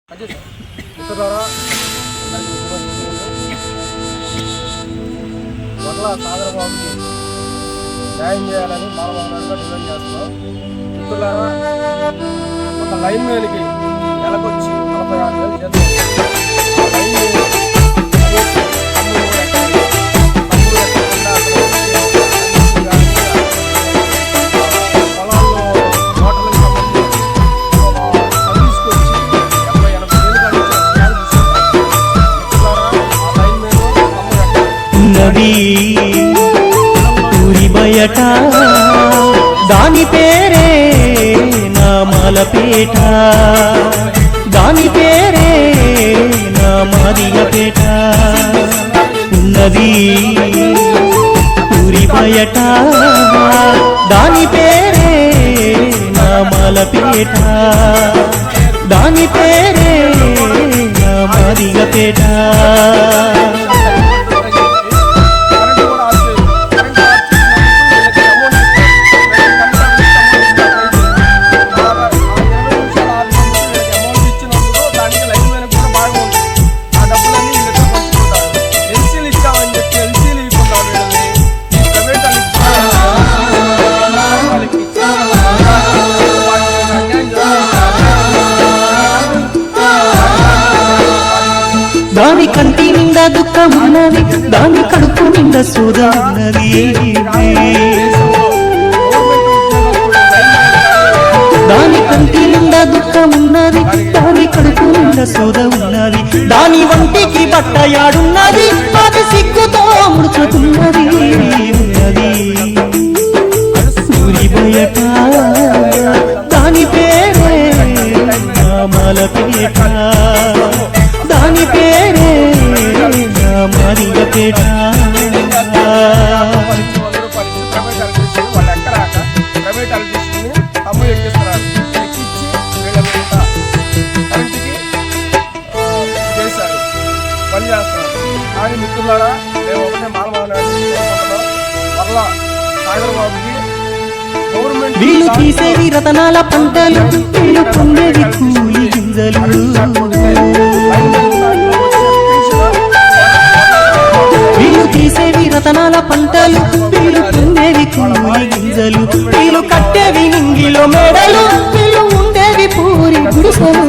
మిత్రులారా వడ్ల సాగరబాబుకి న్యాయం చేయాలని మానవగా డిమాండ్ చేస్తున్నాం. మిత్రులారా, ఒక లైన్ మ్యాన్కి నెలకొచ్చి 46,000 జీతం. ఊరి బయట దాని పేరే నామాలపేట, దాని పేరే నా మాదిగపేట. ఉన్నది ఊరి బయట దాని పేరే నామాలపేట, దాని పేరే నా మాదిగపేట. దాని కంటి నిండా దుఃఖం ఉన్నది, దాని కడుపు నిండా సోద ఉన్నది. దాని కంటి నిండా దుఃఖం ఉన్నది, దాని కడుపు నిండా సోద ఉన్నది. దాని వంటికి బట్ట యాడున్నది, అది సిగ్గుతో ముడుచుతున్నది. ఉన్నది సూరి బయట దాని పేరే నామాలపేట, దాని పేరే నా మాదిగపేట. కానీ మిత్రులారా, మేము ఒకటే మరలా సాగరబాబుకి గవర్నమెంట్ వీళ్ళు తీసేవి రతనాల పంటలు, వీళ్ళు పొందేవి కూలి గింజలు. వీళ్ళు తీసేవి రతనాల పంటలు, వీళ్ళు పొందేవి కూలి గింజలు. వీళ్ళు కట్టేవి నింగిలో మేడలు, వీళ్ళు ఉండేవి పూరి గుడిసెలు.